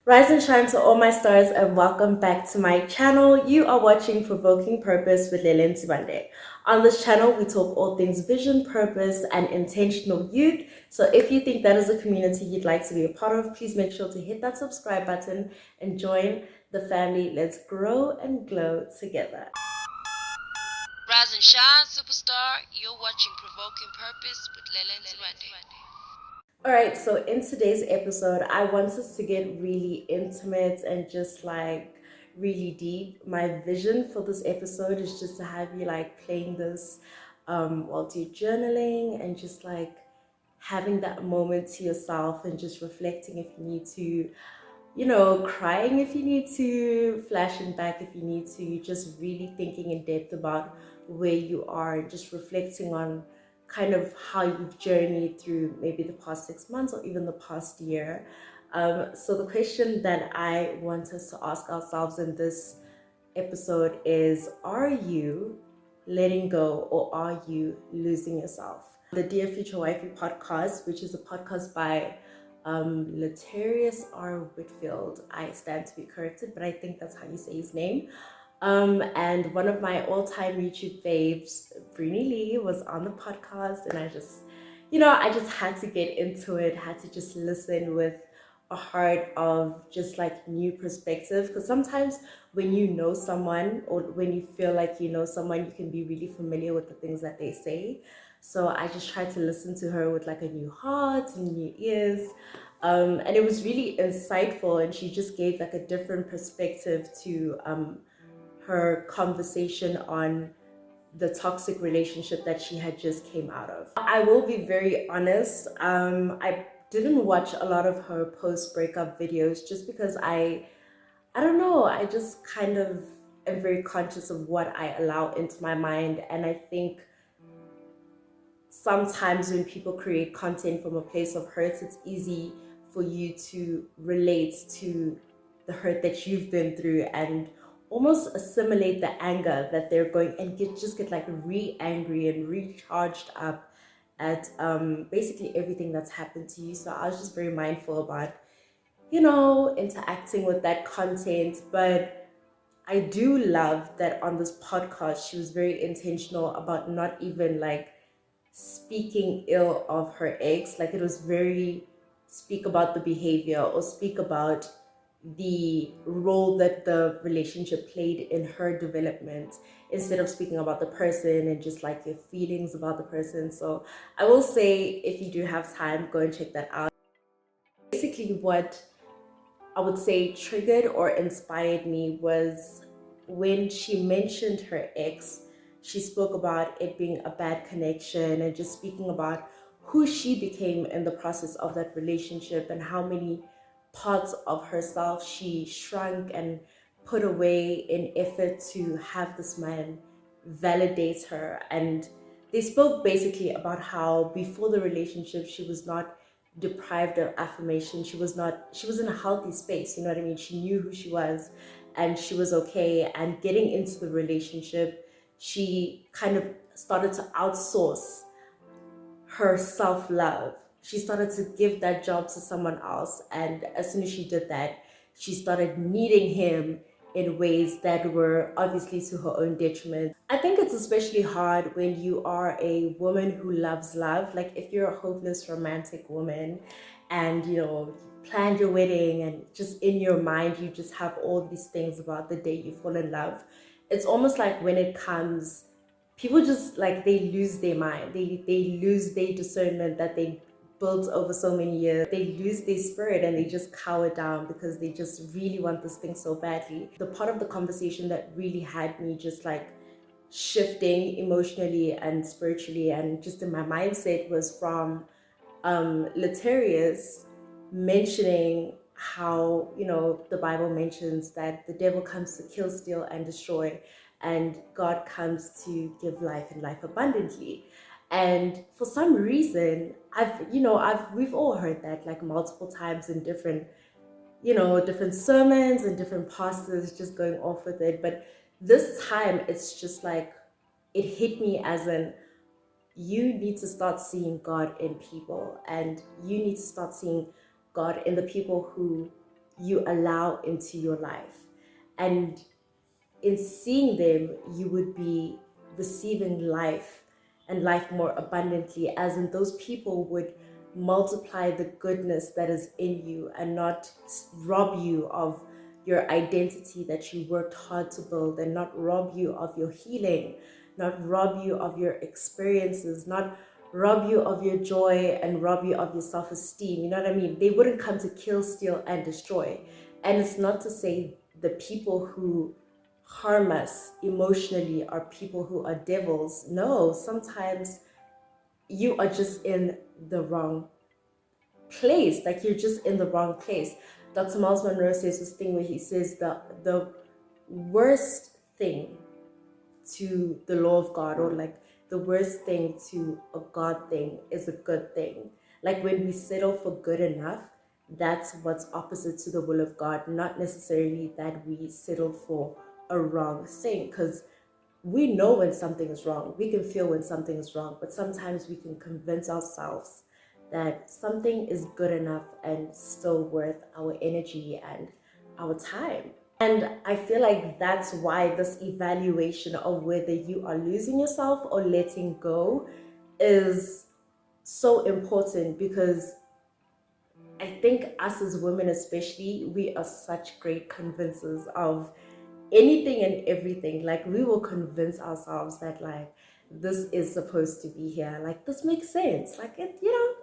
Rise and shine to all my stars and welcome back to my channel. You are watching Provoking Purpose with Lele and Nsibande. On this channel, we talk all things vision, purpose, and intentional youth. So if you think that is a community you'd like to be a part of, please make sure to hit that subscribe button and join the family. Let's grow and glow together. Rise and shine, superstar. You're watching Provoking Purpose with Lele and Nsibande. Alright, so in today's episode, I want us to get really intimate and just like really deep. My vision for this episode is just to have you like playing this while you're journaling and just like having that moment to yourself and just reflecting if you need to, crying if you need to, flashing back if you need to, just really thinking in depth about where you are, just reflecting on kind of how you've journeyed through maybe the past 6 months or even the past year. So the question that I want us to ask ourselves in this episode is, are you letting go or are you losing yourself? The Dear Future Wifey podcast, which is a podcast by Letarius R. Whitfield. I stand to be corrected, but I think that's how you say his name. And one of my all-time YouTube faves, Brini Lee, was on the podcast, and I just had to get into it, had to just listen with a heart of just like new perspective. Because sometimes when you know someone or when you feel like you know someone, you can be really familiar with the things that they say. So I just tried to listen to her with like a new heart and new ears. And it was really insightful, and she just gave like a different perspective to her conversation on the toxic relationship that she had just came out of. I will be very honest, I didn't watch a lot of her post-breakup videos just because I don't know, I just kind of am very conscious of what I allow into my mind. And I think sometimes when people create content from a place of hurt, it's easy for you to relate to the hurt that you've been through and almost assimilate the anger that they're going and get like re-angry and recharged up at basically everything that's happened to you. So I was just very mindful about, interacting with that content. But I do love that on this podcast, she was very intentional about not even like speaking ill of her ex. Like it was very speak about the behavior or speak about the role that the relationship played in her development instead of speaking about the person and just like your feelings about the person. So I will say, if you do have time, go and check that out. Basically, what I would say triggered or inspired me was when she mentioned her ex. She spoke about it being a bad connection and just speaking about who she became in the process of that relationship and how many parts of herself she shrunk and put away in effort to have this man validate her. And they spoke basically about how before the relationship she was not deprived of affirmation. She was in a healthy space, you know what I mean? She knew who she was and she was okay. And getting into the relationship, she kind of started to outsource her self-love. She started to give that job to someone else, and as soon as she did that, she started needing him in ways that were obviously to her own detriment. I think it's especially hard when you are a woman who loves love. Like if you're a hopeless romantic woman and you planned your wedding and just in your mind you just have all these things about the day you fall in love. It's almost like when it comes, people just like they lose their mind. They lose their discernment that they built over so many years. They lose their spirit and they just cower down because they just really want this thing so badly. The part of the conversation that really had me just like shifting emotionally and spiritually and just in my mindset was from Letarius mentioning how the Bible mentions that the devil comes to kill, steal, and destroy, and God comes to give life and life abundantly. And for some reason, we've all heard that like multiple times in different sermons and different pastors just going off with it. But this time, it's just like it hit me as an, you need to start seeing God in people, and you need to start seeing God in the people who you allow into your life. And in seeing them, you would be receiving life and life more abundantly, as in those people would multiply the goodness that is in you and not rob you of your identity that you worked hard to build, and not rob you of your healing, not rob you of your experiences, not rob you of your joy and rob you of your self-esteem. You know what I mean? They wouldn't come to kill, steal, and destroy. And it's not to say the people who harm us emotionally are people who are devils. No, sometimes you are just in the wrong place. Like, you're just in the wrong place. Dr. Miles Monroe says this thing where he says that the worst thing to the law of God, or like the worst thing to a God thing, is a good thing. Like, when we settle for good enough, that's what's opposite to the will of God, not necessarily that we settle for a wrong thing, because we know when something is wrong. We can feel when something is wrong, but sometimes we can convince ourselves that something is good enough and still worth our energy and our time. And I feel like that's why this evaluation of whether you are losing yourself or letting go is so important, because I think us as women especially, we are such great convincers of anything and everything. Like, we will convince ourselves that, like, this is supposed to be here, like this makes sense, like it,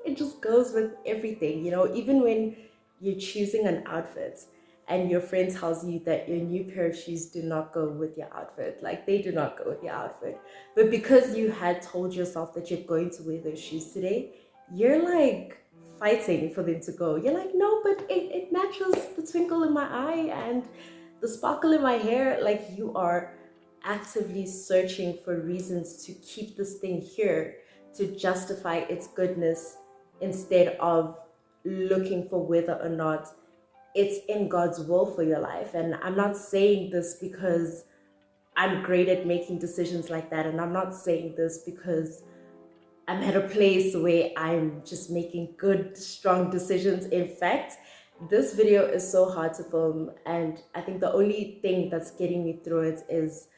it just goes with everything. Even when you're choosing an outfit and your friend tells you that your new pair of shoes do not go with your outfit, like they do not go with your outfit, but because you had told yourself that you're going to wear those shoes today, you're like fighting for them to go. You're like, no, but it matches the twinkle in my eye and the sparkle in my hair. Like, you are actively searching for reasons to keep this thing here, to justify its goodness, instead of looking for whether or not it's in God's will for your life. And I'm not saying this because I'm great at making decisions like that. And I'm not saying this because I'm at a place where I'm just making good, strong decisions. In fact, this video is so hard to film, and I think the only thing that's getting me through it is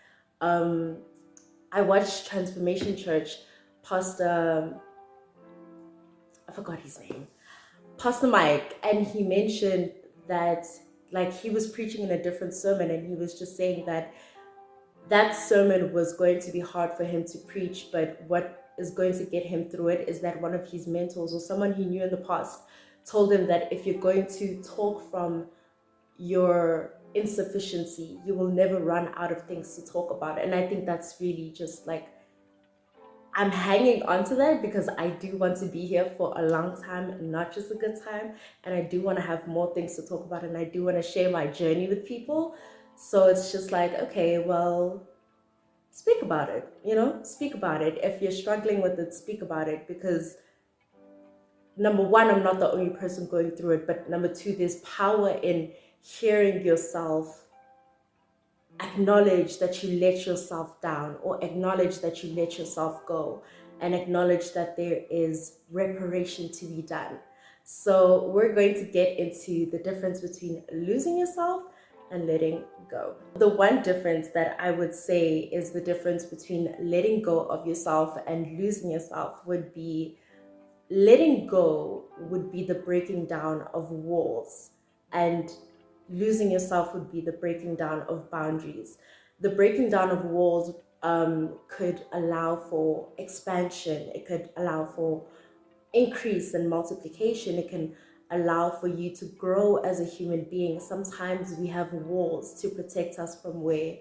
I watched Transformation Church, Pastor, I forgot his name, Pastor Mike, and he mentioned that, like, he was preaching in a different sermon, and he was just saying that that sermon was going to be hard for him to preach, but what is going to get him through it is that one of his mentors, or someone he knew in the past, told him that if you're going to talk from your insufficiency, you will never run out of things to talk about. And I think that's really just like, I'm hanging on to that because I do want to be here for a long time, not just a good time. And I do want to have more things to talk about, and I do want to share my journey with people. So it's just like, okay, well, speak about it, speak about it. If you're struggling with it, speak about it, because number one, I'm not the only person going through it, but number two, there's power in hearing yourself acknowledge that you let yourself down, or acknowledge that you let yourself go, and acknowledge that there is reparation to be done. So we're going to get into the difference between losing yourself and letting go. The one difference that I would say is the difference between letting go of yourself and losing yourself would be, letting go would be the breaking down of walls, and losing yourself would be the breaking down of boundaries. The breaking down of walls could allow for expansion. It could allow for increase and multiplication. It can allow for you to grow as a human being. Sometimes we have walls to protect us from where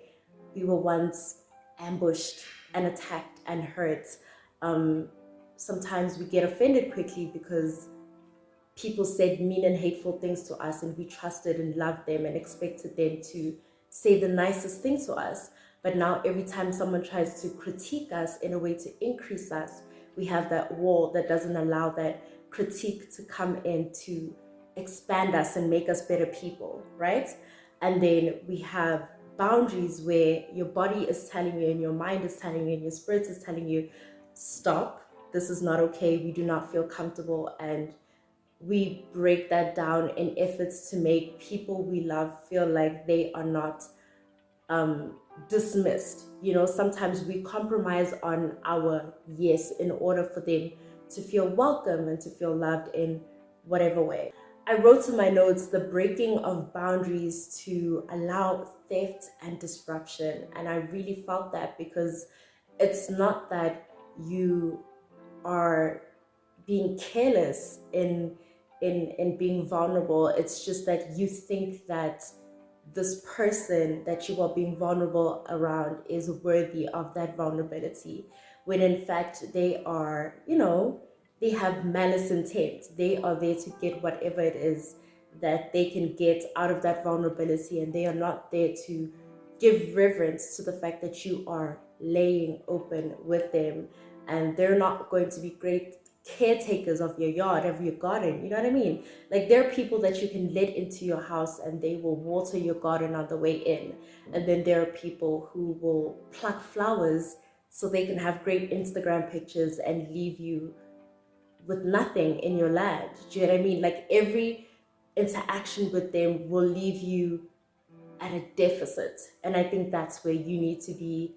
we were once ambushed and attacked and hurt. Sometimes we get offended quickly because people said mean and hateful things to us, and we trusted and loved them and expected them to say the nicest things to us. But now every time someone tries to critique us in a way to increase us, we have that wall that doesn't allow that critique to come in to expand us and make us better people, right? And then we have boundaries where your body is telling you, and your mind is telling you, and your spirit is telling you, stop, this is not okay, we do not feel comfortable, and we break that down in efforts to make people we love feel like they are not dismissed. Sometimes we compromise on our yes in order for them to feel welcome and to feel loved in whatever way. I wrote in my notes the breaking of boundaries to allow theft and disruption. And I really felt that because it's not that you are being careless in being vulnerable. It's just that you think that this person that you are being vulnerable around is worthy of that vulnerability, when in fact they are, they have malice intent. They are there to get whatever it is that they can get out of that vulnerability, and they are not there to give reverence to the fact that you are laying open with them, and they're not going to be great caretakers of your yard, of your garden. You know what I mean? Like, there are people that you can let into your house and they will water your garden on the way in. And then there are people who will pluck flowers so they can have great Instagram pictures and leave you with nothing in your land. Do you know what I mean? Like, every interaction with them will leave you at a deficit. And I think that's where you need to be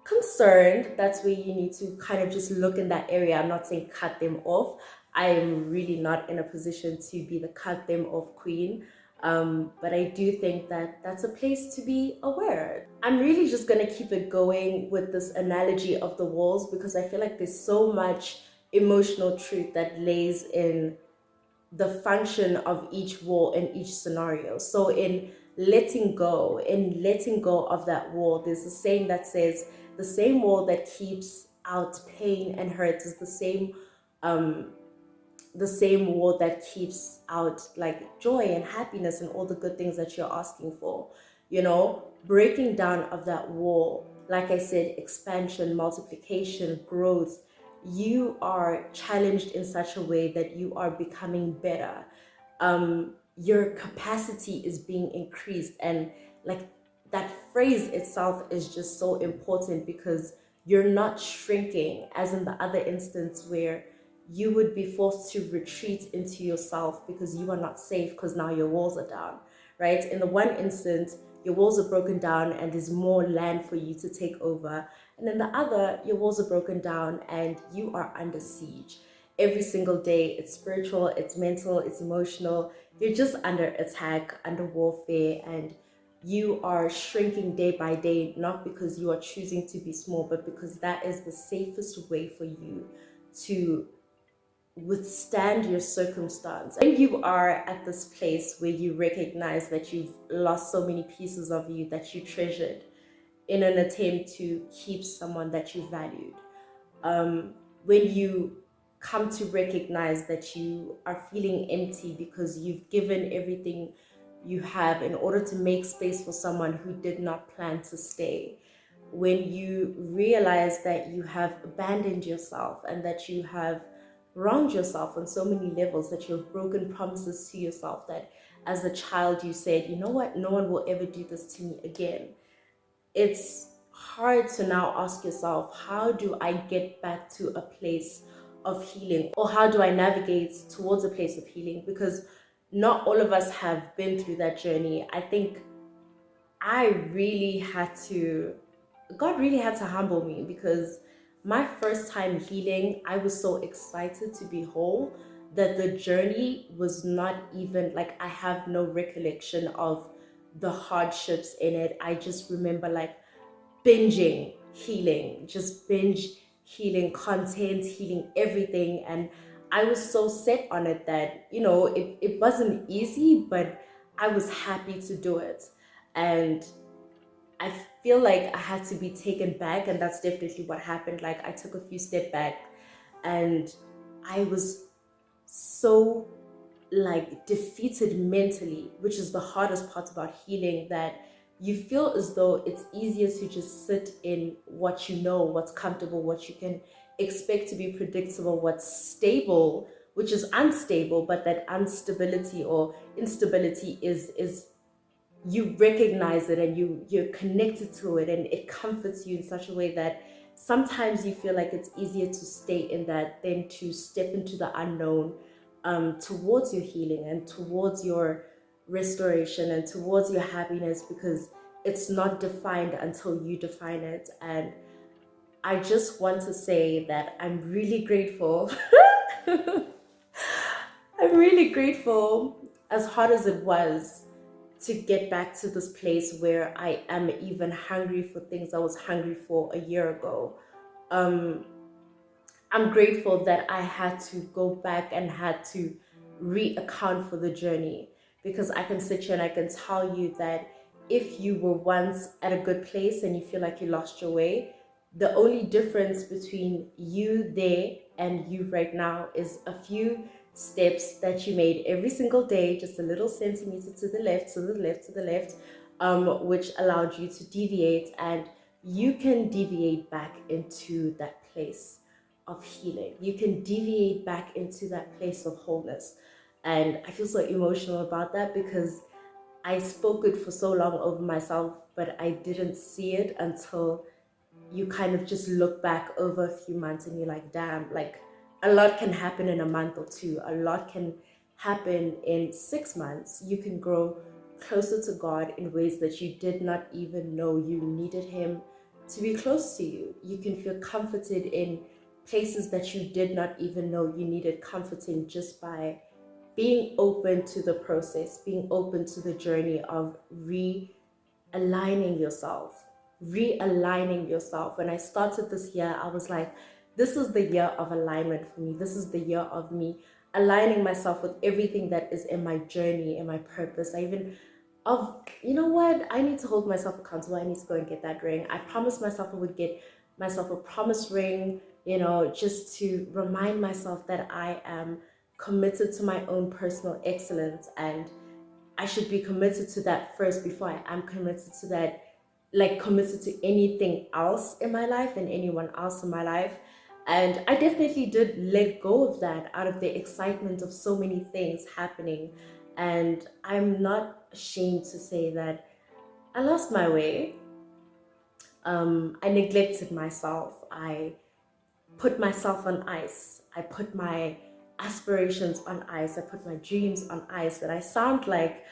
concerned. That's where you need to kind of just look in that area. I'm not saying cut them off. I am really not in a position to be the cut them off queen. But I do think that that's a place to be aware. I'm really just going to keep it going with this analogy of the walls, because I feel like there's so much emotional truth that lays in the function of each wall in each scenario. So in letting go of that wall, there's a saying that says the same wall that keeps out pain and hurt is the same wall that keeps out like joy and happiness and all the good things that you're asking for. Breaking down of that wall, like I said, expansion, multiplication, growth. You are challenged in such a way that you are becoming better. Your capacity is being increased, and like, that phrase itself is just so important, because you're not shrinking as in the other instance where you would be forced to retreat into yourself because you are not safe, because now your walls are down, right? In the one instance, your walls are broken down and there's more land for you to take over. And in the other, your walls are broken down and you are under siege. Every single day, it's spiritual, it's mental, it's emotional. You're just under attack, under warfare, and you are shrinking day by day, not because you are choosing to be small, but because that is the safest way for you to withstand your circumstance. When you are at this place where you recognize that you've lost so many pieces of you that you treasured in an attempt to keep someone that you valued, when you come to recognize that you are feeling empty because you've given everything you have in order to make space for someone who did not plan to stay, when you realize that you have abandoned yourself and that you have wronged yourself on so many levels, that you've broken promises to yourself, that as a child you said, you know what, no one will ever do this to me again. It's hard to now ask yourself, how do I get back to a place of healing, or how do I navigate towards a place of healing? Because not all of us have been through that journey. I think God really had to humble me, because my first time healing, I was so excited to be whole that the journey was not even like, I have no recollection of the hardships in it. I just remember like binging healing, just binge healing content, healing everything. And I was so set on it that, it wasn't easy, but I was happy to do it. And I feel like I had to be taken back, and that's definitely what happened. Like, I took a few steps back and I was so like defeated mentally, which is the hardest part about healing, that you feel as though it's easier to just sit in what you know, what's comfortable, what you can expect to be predictable, what's stable, which is unstable. But that instability or instability is you recognize it, and you're connected to it, and it comforts you in such a way that sometimes you feel like it's easier to stay in that than to step into the unknown. towards your healing and towards your restoration and towards your happiness, because it's not defined until you define it. And I just want to say that I'm really grateful. I'm really grateful, as hard as it was, to get back to this place where I am even hungry for things I was hungry for a year ago. Um, I'm grateful that I had to go back and had to re-account for the journey, because I can sit here and I can tell you that if you were once at a good place and you feel like you lost your way, the only difference between you there and you right now is a few steps that you made every single day, just a little centimeter to the left, to the left, to the left, which allowed you to deviate, and you can deviate back into that place of healing. You can deviate back into that place of wholeness. And I feel so emotional about that, because I spoke it for so long over myself, but I didn't see it until you kind of just look back over a few months and you're like, damn, like a lot can happen in a month or two. A lot can happen in 6 months. You can grow closer to God in ways that you did not even know you needed Him to be close to you. You can feel comforted in places that you did not even know you needed comforting, just by being open to the process, being open to the journey of realigning yourself, realigning yourself. When I started this year, I was like, this is the year of alignment for me. This is the year of me aligning myself with everything that is in my journey and my purpose. I even you know what? I need to hold myself accountable. I need to go and get that ring. I promised myself I would get myself a promise ring, just to remind myself that I am committed to my own personal excellence, and I should be committed to that first before I am committed to that, like committed to anything else in my life and anyone else in my life. And I definitely did let go of that out of the excitement of so many things happening. And I'm not ashamed to say that I lost my way. I neglected myself. I put myself on ice. I put my aspirations on ice. I put my dreams on ice. And I sound like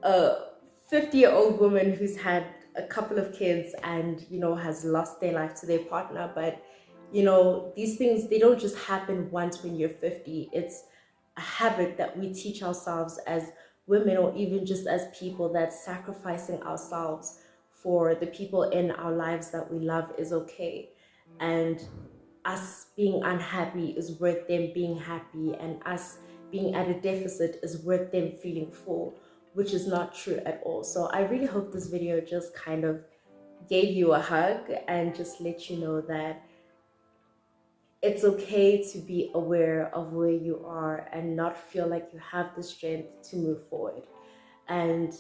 a 50-year-old woman who's had a couple of kids and has lost their life to their partner. But these things, they don't just happen once when you're 50. It's a habit that we teach ourselves as women, or even just as people, that sacrificing ourselves for the people in our lives that we love is okay, and us being unhappy is worth them being happy, and us being at a deficit is worth them feeling full, which is not true at all. So I really hope this video just kind of gave you a hug and just let you know that it's okay to be aware of where you are and not feel like you have the strength to move forward. And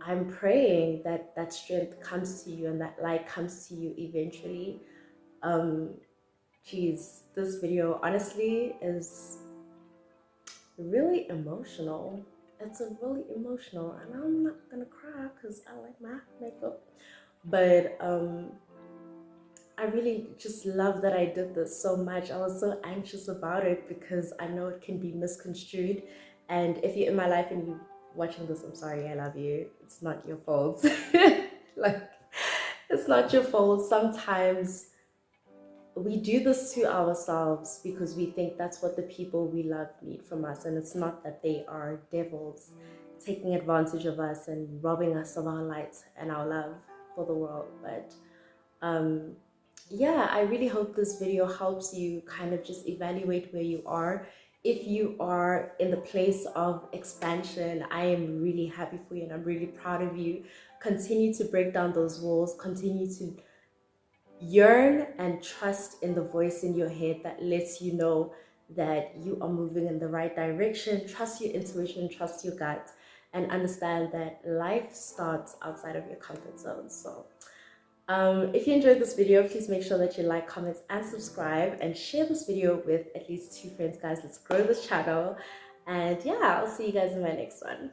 I'm praying that that strength comes to you and that light comes to you eventually. Geez, this video honestly is really emotional. It's a really emotional, and I'm not gonna cry because I like my makeup. But I really just love that I did this so much. I was so anxious about it because I know it can be misconstrued. And if you're in my life and you're watching this, I'm sorry, I love you. It's not your fault. Like, it's not your fault. Sometimes we do this to ourselves because we think that's what the people we love need from us. And it's not that they are devils taking advantage of us and robbing us of our light and our love for the world. But yeah, I really hope this video helps you kind of just evaluate where you are. If you are in the place of expansion, I am really happy for you and I'm really proud of you. Continue to break down those walls, continue to yearn and trust in the voice in your head that lets you know that you are moving in the right direction. Trust your intuition, trust your gut, and understand that life starts outside of your comfort zone. So if you enjoyed this video, please make sure that you like, comment, and subscribe, and share this video with at least 2 friends, guys. Let's grow this channel. And yeah, I'll see you guys in my next one.